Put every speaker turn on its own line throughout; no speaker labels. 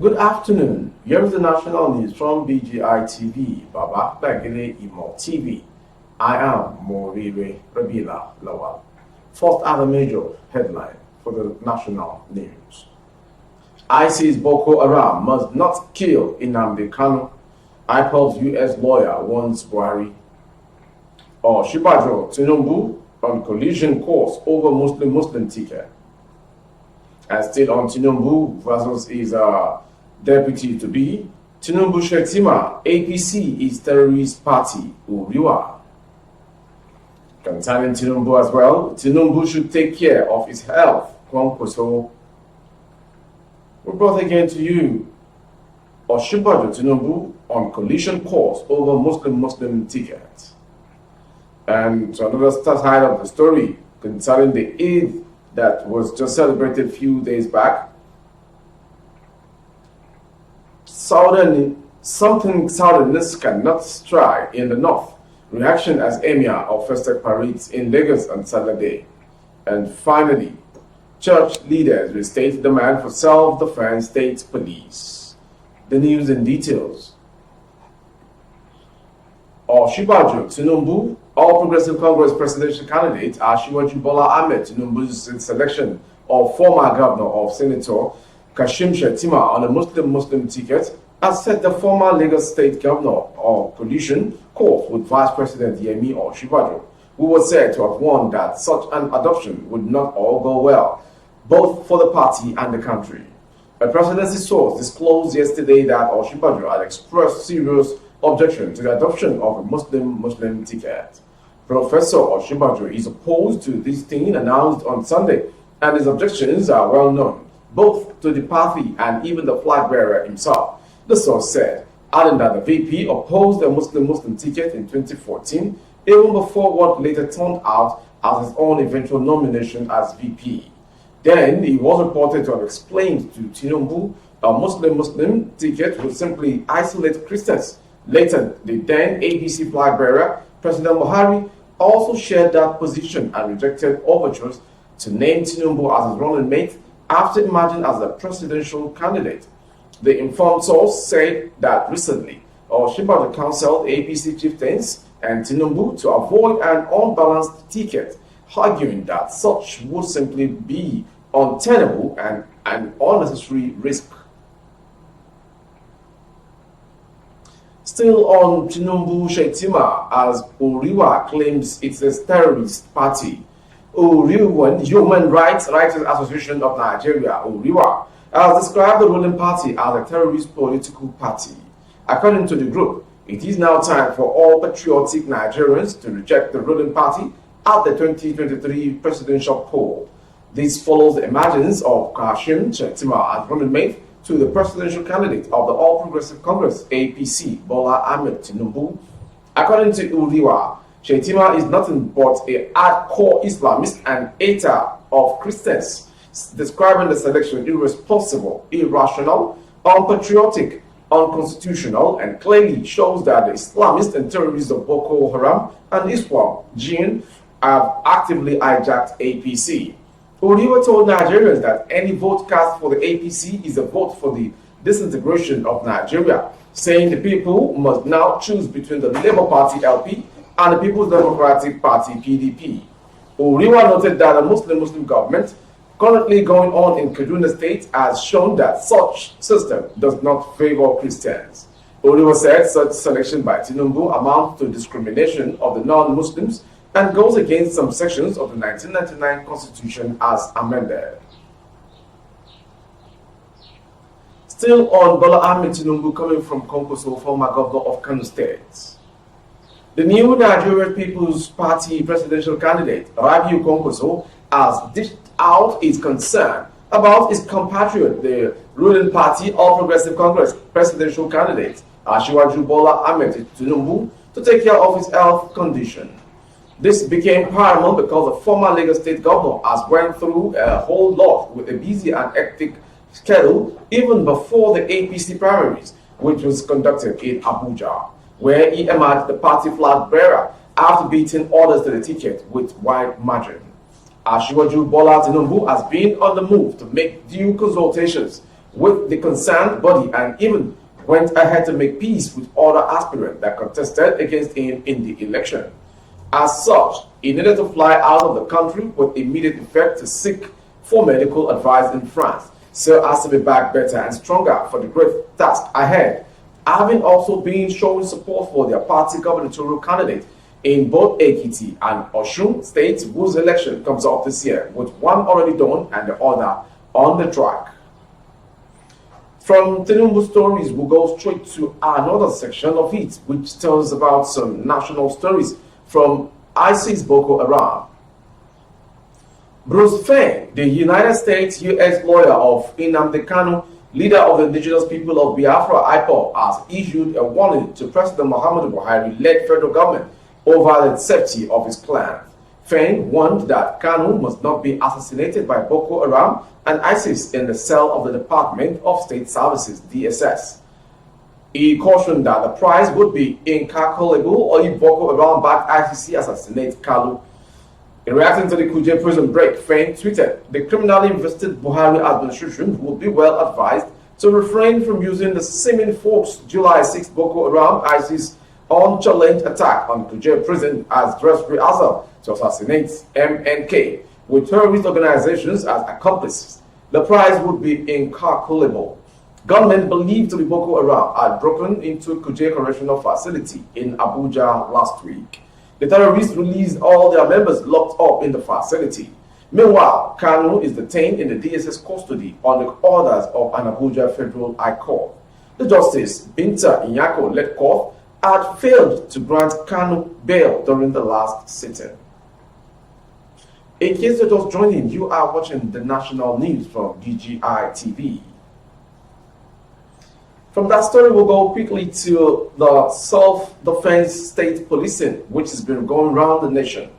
Good afternoon. Here is the national news from BGI TV, Baba Bagile Imo TV. I am Morire Rabila Lawal. First other major headline for the national news. IC's Boko Haram must not kill Nnamdi Kanu. IPOB's U.S. lawyer warns Buhari. Osibanjo Tinubu on collision course over Muslim ticket. And still on Tinubu versus his deputy to be, Tinubu Shetima, APC is terrorist party, Uriwa. Concerning Tinubu as well, Tinubu should take care of his health, Kwankwaso. We brought again to you, Osibanjo Tinubu on collision course over Muslim ticket. And to another side of the story, concerning the Eid that was just celebrated a few days back, Southerners cannot strike in the north. Reaction as Emir of Festac parades in Lagos on Saturday. And finally, church leaders restate demand for self-defense state police. The news and details. Osibanjo Tinubu, All Progressive Congress presidential candidate, Asiwaju Bola Ahmed Tinubu's selection of former governor of Senator Kashim Shettima on a Muslim ticket has set the former Lagos State governor of collision course with Vice President Yemi Osibanjo, who was said to have warned that such an adoption would not all go well, both for the party and the country. A presidency source disclosed yesterday that Osibanjo had expressed serious objection to the adoption of a Muslim ticket. Professor Osibanjo is opposed to this thing announced on Sunday, and his objections are well known, both to the party and even the flag bearer himself. The source said, adding that the VP opposed the Muslim ticket in 2014, even before what later turned out as his own eventual nomination as VP. Then he was reported to have explained to Tinubu a Muslim ticket would simply isolate Christians. Later, the then APC flag bearer, President Buhari, also shared that position and rejected overtures to name Tinubu as his running mate after emerging as the presidential candidate. The informed source said that recently, Osibanjo counseled APC chieftains and Tinubu to avoid an unbalanced ticket, arguing that such would simply be untenable and an unnecessary risk. Still on Tinubu Shetima, as Uriwa claims it's a terrorist party. Uriwa Human Rights Writers Association of Nigeria, Uriwa, has described the ruling party as a terrorist political party. According to the group, it is now time for all patriotic Nigerians to reject the ruling party at the 2023 presidential poll. This follows the emergence of Kashim Shettima as running mate to the presidential candidate of the All Progressive Congress, APC, Bola Ahmed Tinubu. According to Uriwa, Shettima is nothing but a hardcore Islamist and hater of Christians, describing the selection irresponsible, irrational, unpatriotic, unconstitutional, and clearly shows that the Islamists and terrorists of Boko Haram and Islam, jinn, have actively hijacked APC. Uriwa told Nigerians that any vote cast for the APC is a vote for the disintegration of Nigeria, saying the people must now choose between the Labour Party LP and the People's Democratic Party PDP. Uriwa noted that a Muslim government currently going on in Kaduna State has shown that such system does not favor Christians. Uriwa said such selection by Tinubu amounts to discrimination of the non-Muslims and goes against some sections of the 1999 Constitution as amended. Still on Bola Ahmed Tinubu coming from Kwankwaso, former governor of Kano State. The new Nigerian People's Party presidential candidate, Rabiu Kwankwaso, has dished out his concern about his compatriot, the ruling party All Progressive Congress presidential candidate, Asiwaju Bola Ahmed Tinubu, to take care of his health condition. This became paramount because the former Lagos State governor has went through a whole lot with a busy and hectic schedule even before the APC primaries, which was conducted in Abuja, where he emerged the party flag bearer after beating others to the ticket with wide margin. Asiwaju Bola Tinubu has been on the move to make due consultations with the concerned body and even went ahead to make peace with other aspirants that contested against him in the election. As such, he needed to fly out of the country with immediate effect to seek for medical advice in France, so as to be back better and stronger for the great task ahead, having also been showing support for their party gubernatorial candidate in both Ekiti and Osun states, whose election comes up this year, with one already done and the other on the track. From Tinubu stories, we'll go straight to another section of it, which tells about some national stories from ISIS Boko Haram. Bruce Fein, the United States U.S. lawyer of Nnamdi Kanu, leader of the indigenous people of Biafra, IPOB, has issued a warning to President Muhammadu Buhari-led federal government over the safety of his clan. Fein warned that Kanu must not be assassinated by Boko Haram and ISIS in the cell of the Department of State Services, DSS. He cautioned that the price would be incalculable if Boko Haram-backed ICC assassinates Kalu. In reacting to the Kuje prison break, Fein tweeted, "The criminally invested Buhari administration would be well advised to refrain from using the seeming forced July 6 Boko Haram ISIS unchallenged attack on Kuje prison as dress rehearsal to assassinate MNK with terrorist organizations as accomplices. The price would be incalculable." Gunmen believed to be Boko Haram had broken into Kuje Correctional Facility in Abuja last week. The terrorists released all their members locked up in the facility. Meanwhile, Kanu is detained in the DSS custody on the orders of an Abuja Federal High Court. The Justice Binta Inyako-led court had failed to grant Kanu bail during the last sitting. In case you're just joining, you are watching the national news from DGI TV. From that story, we'll go quickly to the self-defense state policing, which has been going around the nation.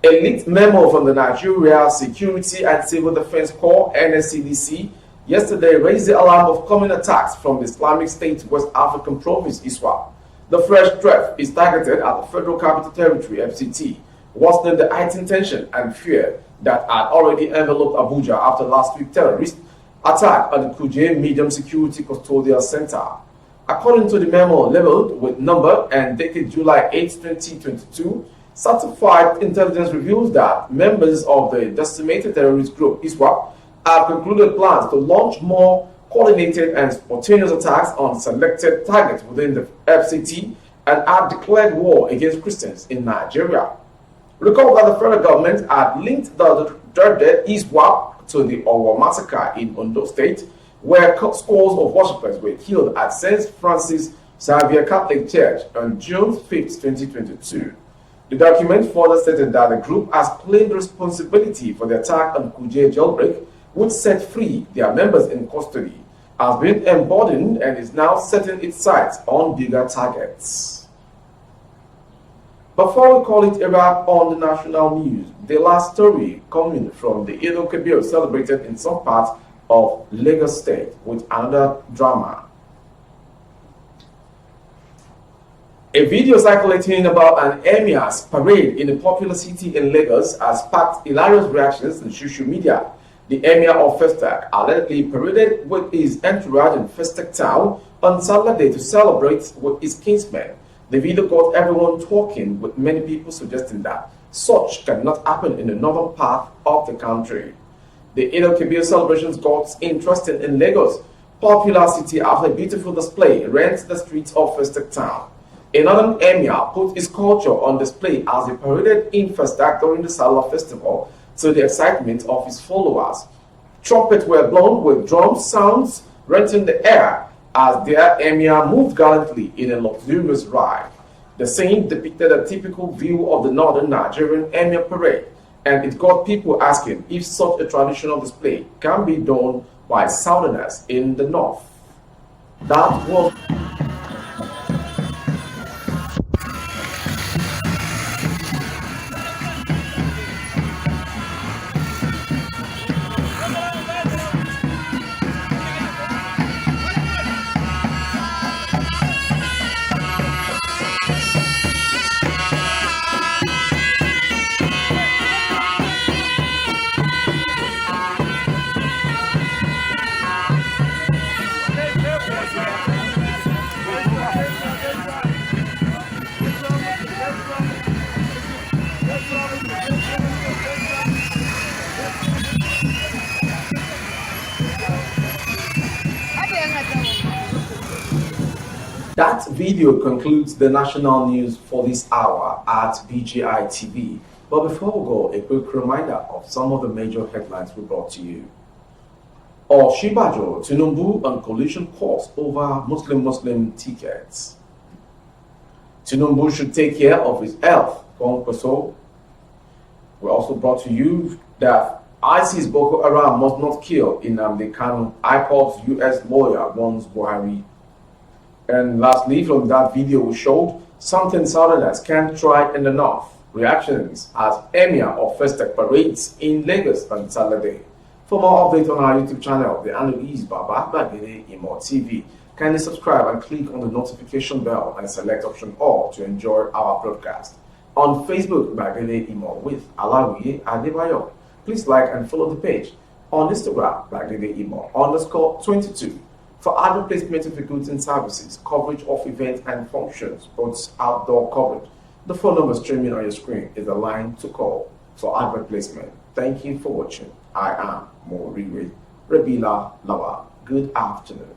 A leaked memo from the Nigeria Security and Civil Defense Corps, NSCDC, yesterday raised the alarm of coming attacks from the Islamic State West African province, ISWAP. The fresh threat is targeted at the Federal Capital Territory, FCT, worsening the heightened tension and fear that had already enveloped Abuja after last week's terrorist attack on the Kuje Medium Security Custodial Center. According to the memo labeled with number and dated July 8, 2022, certified intelligence reveals that members of the decimated terrorist group ISWAP have concluded plans to launch more coordinated and spontaneous attacks on selected targets within the FCT and have declared war against Christians in Nigeria. Recall that the federal government had linked the dead ISWAP to the Owo massacre in Ondo State, where scores of worshippers were killed at St. Francis Xavier Catholic Church on June 5, 2022. The document further stated that the group has claimed responsibility for the attack on Kuje jailbreak, which set free their members in custody, has been emboldened and is now setting its sights on bigger targets. Before we call it a wrap on the national news, the last story coming from the Eid al-Kabir celebrated in some parts of Lagos State with another drama. A video circulating about an emir's parade in a popular city in Lagos has sparked hilarious reactions on social media. The emir of Festac allegedly paraded with his entourage in Festac town on Saturday to celebrate with his kinsmen. The video got everyone talking, with many people suggesting that such cannot happen in the northern part of the country. The Eid al-Kabir celebrations got interesting in Lagos, popular city, after a beautiful display rent the streets of Festac town. Another emir put his culture on display as he paraded in Festac during the Salah festival to the excitement of his followers. Trumpets were blown with drum sounds renting the air as their emir moved gallantly in a luxurious ride. The scene depicted a typical view of the northern Nigerian emir parade, and it got people asking if such a traditional display can be done by southerners in the north. That was That video concludes the national news for this hour at BGI TV. But before we go, a quick reminder of some of the major headlines we brought to you. Osibanjo, Tinubu on collision course over Muslim tickets. Tinubu should take care of his health. We also brought to you that ISIS Boko Haram must not kill Nnamdi Kanu. IPOB's US lawyer warns Buhari. And lastly, from that video we showed, something Southerners can't try in the north. Reactions as Emir of Festec parades in Lagos on Saturday. For more updates on our YouTube channel, the handle is Baba Bagede Imo TV. Kindly subscribe and click on the notification bell and select option all to enjoy our broadcast. On Facebook, Bagede Imo with Alawiye Adebayo. Please like and follow the page. On Instagram, Bagede Imo _22. For other placement of goods and services, coverage of events and functions, both outdoor coverage, the phone number streaming on your screen is the line to call for advert placement. Thank you for watching. I am Moriwe Rabila Lawa. Good afternoon.